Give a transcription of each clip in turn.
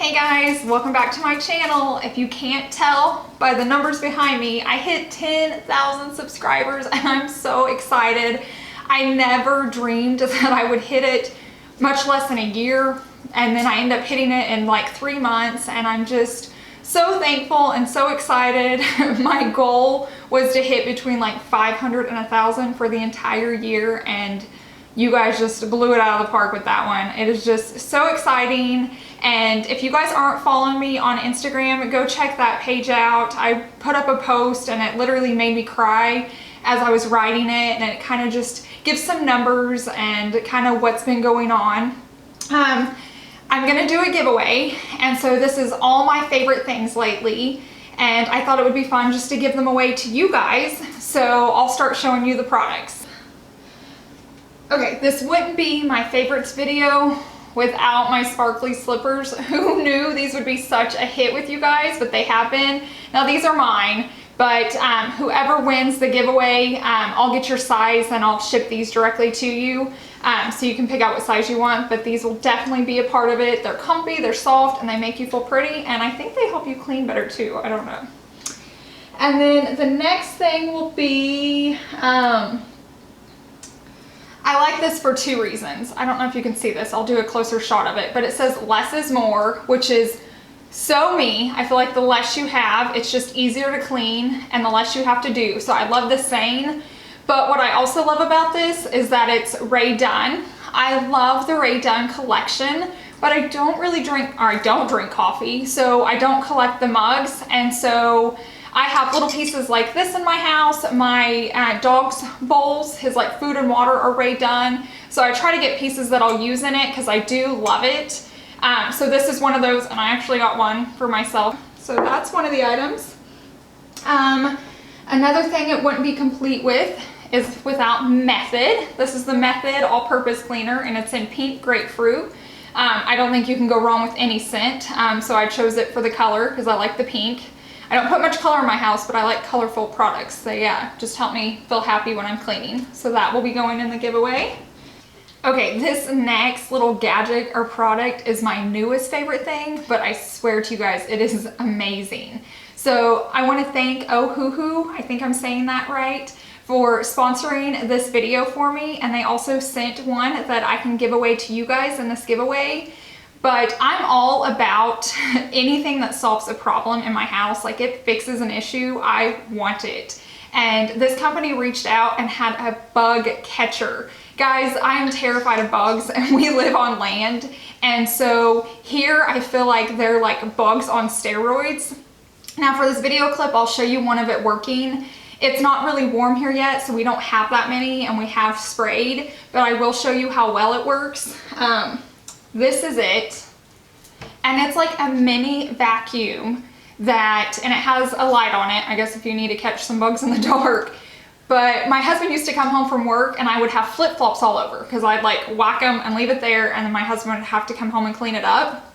Hey guys, welcome back to my channel. If you can't tell by the numbers behind me, I hit 10,000 subscribers and I'm so excited. I never dreamed that I would hit it, much less than a year, and then I end up hitting it in like 3 months, and I'm just so thankful and so excited. My goal was to hit between like 500 and 1,000 for the entire year, and you guys just blew it out of the park with that one. It is just so exciting. And if you guys aren't following me on Instagram, go check that page out. I put up a post and it literally made me cry as I was writing it, and it kind of just gives some numbers and kind of what's been going on. I'm gonna do a giveaway, and so this is all my favorite things lately, and I thought it would be fun just to give them away to you guys. So I'll start showing you the products. Okay, this wouldn't be my favorites video without my sparkly slippers. Who knew these would be such a hit with you guys, but they have been. Now these are mine, but whoever wins the giveaway, I'll get your size and I'll ship these directly to you, so you can pick out what size you want, but these will definitely be a part of it. They're comfy, they're soft, and they make you feel pretty, and I think they help you clean better too. I don't know. And then the next thing will be, I like this for 2 reasons. I don't know if you can see this. I'll do a closer shot of it, but it says less is more, which is so me. I feel like the less you have, it's just easier to clean, and the less you have to do. So I love this saying. But what I also love about this is that it's Rae Dunn. I love the Rae Dunn collection, but I don't really drink, or I don't drink coffee, so I don't collect the mugs. And so I have little pieces like this in my house. My dog's bowls, his like food and water, are Rae Dunn. So I try to get pieces that I'll use in it because I do love it. So this is one of those, and I actually got one for myself. So that's one of the items. Another thing it wouldn't be complete with is without Method. This is the Method all-purpose cleaner, and it's in pink grapefruit. I don't think you can go wrong with any scent, so I chose it for the color because I like the pink. I don't put much color in my house, but I like colorful products. So yeah, just help me feel happy when I'm cleaning. So that will be going in the giveaway. Okay, this next little gadget or product is my newest favorite thing, but I swear to you guys, it is amazing. So I want to thank Ohuhu, I think I'm saying that right, for sponsoring this video for me. And they also sent one that I can give away to you guys in this giveaway. But I'm all about anything that solves a problem in my house. Like, it fixes an issue, I want it. And this company reached out and had a bug catcher. Guys, I am terrified of bugs, and we live on land. And so here I feel like they're like bugs on steroids. Now for this video clip, I'll show you one of it working. It's not really warm here yet, so we don't have that many, and we have sprayed, but I will show you how well it works. This is it, and it's like a mini vacuum and it has a light on it, I guess, if you need to catch some bugs in the dark. But my husband used to come home from work and I would have flip-flops all over because I'd like whack them and leave it there, and then my husband would have to come home and clean it up.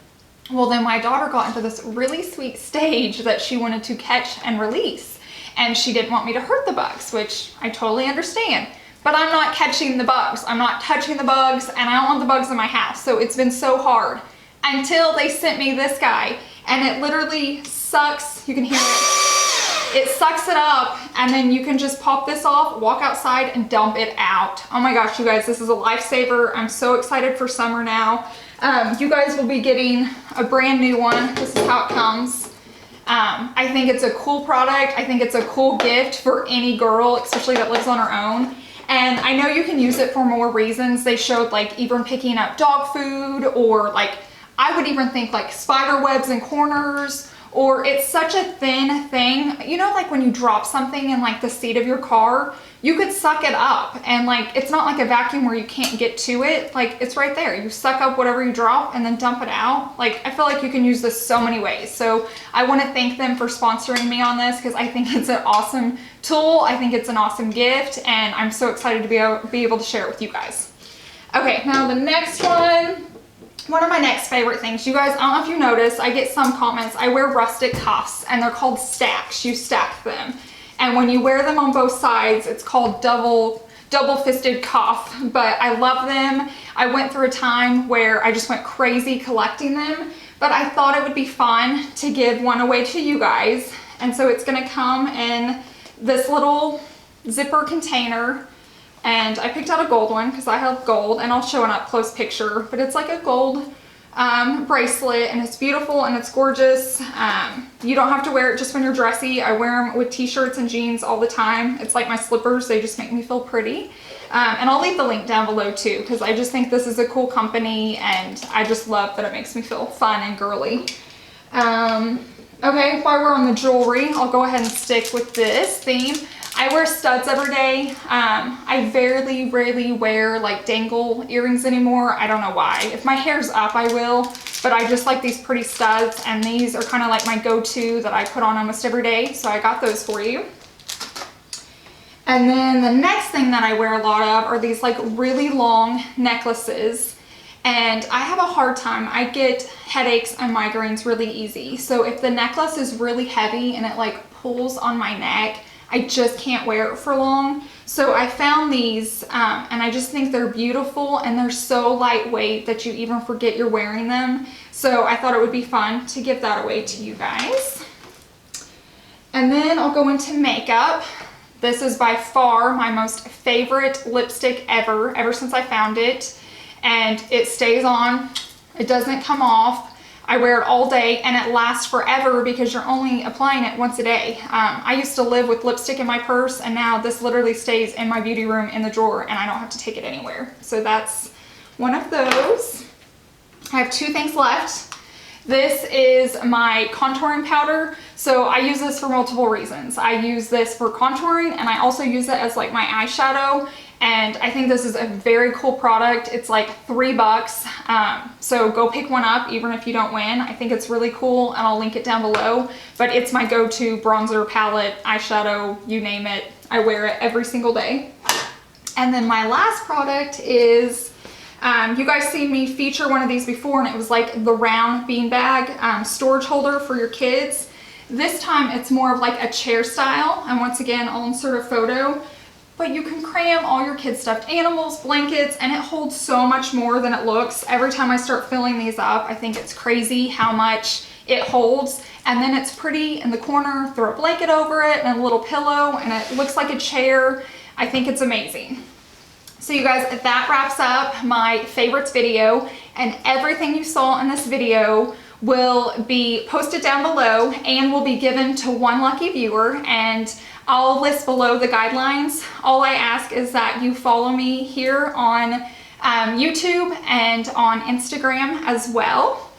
Well, then my daughter got into this really sweet stage that she wanted to catch and release, and she didn't want me to hurt the bugs, which I totally understand. But I'm not catching the bugs, I'm not touching the bugs, and I don't want the bugs in my house. So it's been so hard until they sent me this guy, and it literally sucks. You can hear it. It sucks it up, and then you can just pop this off, walk outside, and dump it out. Oh my gosh, you guys, this is a lifesaver. I'm so excited for summer now. You guys will be getting a brand new one. This is how it comes. I think it's a cool product. I think it's a cool gift for any girl, especially that lives on her own. And I know you can use it for more reasons. They showed like even picking up dog food, or like, I would even think like spider webs in corners, or it's such a thin thing. You know, like when you drop something in like the seat of your car, you could suck it up, and like, it's not like a vacuum where you can't get to it. Like, it's right there. You suck up whatever you drop and then dump it out. Like, I feel like you can use this so many ways. So I want to thank them for sponsoring me on this because I think it's an awesome tool. I think it's an awesome gift, and I'm so excited to be able to share it with you guys. Okay, now the next one of my next favorite things. You guys, I don't know if you noticed, I get some comments. I wear rustic cuffs, and they're called stacks. You stack them. And when you wear them on both sides, it's called double-fisted cuff, but I love them. I went through a time where I just went crazy collecting them, but I thought it would be fun to give one away to you guys. And so it's gonna come in this little zipper container, and I picked out a gold one because I have gold, and I'll show an up close picture, but it's like a gold bracelet, and it's beautiful and it's gorgeous. You don't have to wear it just when you're dressy. I wear them with t-shirts and jeans all the time. It's like my slippers, they just make me feel pretty. And I'll leave the link down below too, because I just think this is a cool company, and I just love that it makes me feel fun and girly. Okay, while we're on the jewelry, I'll go ahead and stick with this theme. I wear studs every day. I rarely wear like dangle earrings anymore. I don't know why. If my hair's up, I will, but I just like these pretty studs, and these are kind of like my go-to that I put on almost every day, so I got those for you. And then the next thing that I wear a lot of are these like really long necklaces, and I have a hard time. I get headaches and migraines really easy, so if the necklace is really heavy and it like pulls on my neck, I just can't wear it for long. So I found these and I just think they're beautiful, and they're so lightweight that you even forget you're wearing them. So I thought it would be fun to give that away to you guys. And then I'll go into makeup. This is by far my most favorite lipstick ever since I found it. And it stays on, it doesn't come off. I wear it all day, and it lasts forever because you're only applying it once a day. I used to live with lipstick in my purse, and now this literally stays in my beauty room in the drawer, and I don't have to take it anywhere. So that's one of those. I have two things left. This is my contouring powder. So I use this for multiple reasons. I use this for contouring, and I also use it as like my eyeshadow. And I think this is a very cool product. It's like $3. So go pick one up even if you don't win. I think it's really cool, and I'll link it down below. But it's my go-to bronzer, palette, eyeshadow, you name it. I wear it every single day. And then my last product is, you guys seen me feature one of these before, and it was like the round beanbag storage holder for your kids. This time it's more of like a chair style, and once again I'll insert a photo. But you can cram all your kids' stuffed animals, blankets, and it holds so much more than it looks. Every time I start filling these up, I think it's crazy how much it holds. And then it's pretty in the corner, throw a blanket over it and a little pillow, and it looks like a chair. I think it's amazing. So you guys, that wraps up my favorites video, and everything you saw in this video will be posted down below and will be given to one lucky viewer, and I'll list below the guidelines. All I ask is that you follow me here on YouTube and on Instagram as well.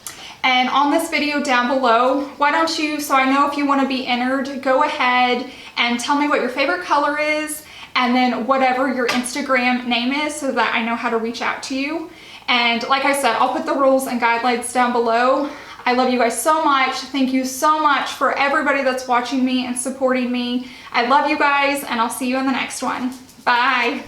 And on this video down below, why don't you, so I know if you want to be entered, go ahead and tell me what your favorite color is, and then whatever your Instagram name is, so that I know how to reach out to you. And like I said, I'll put the rules and guidelines down below. I love you guys so much. Thank you so much for everybody that's watching me and supporting me. I love you guys, and I'll see you in the next one. Bye.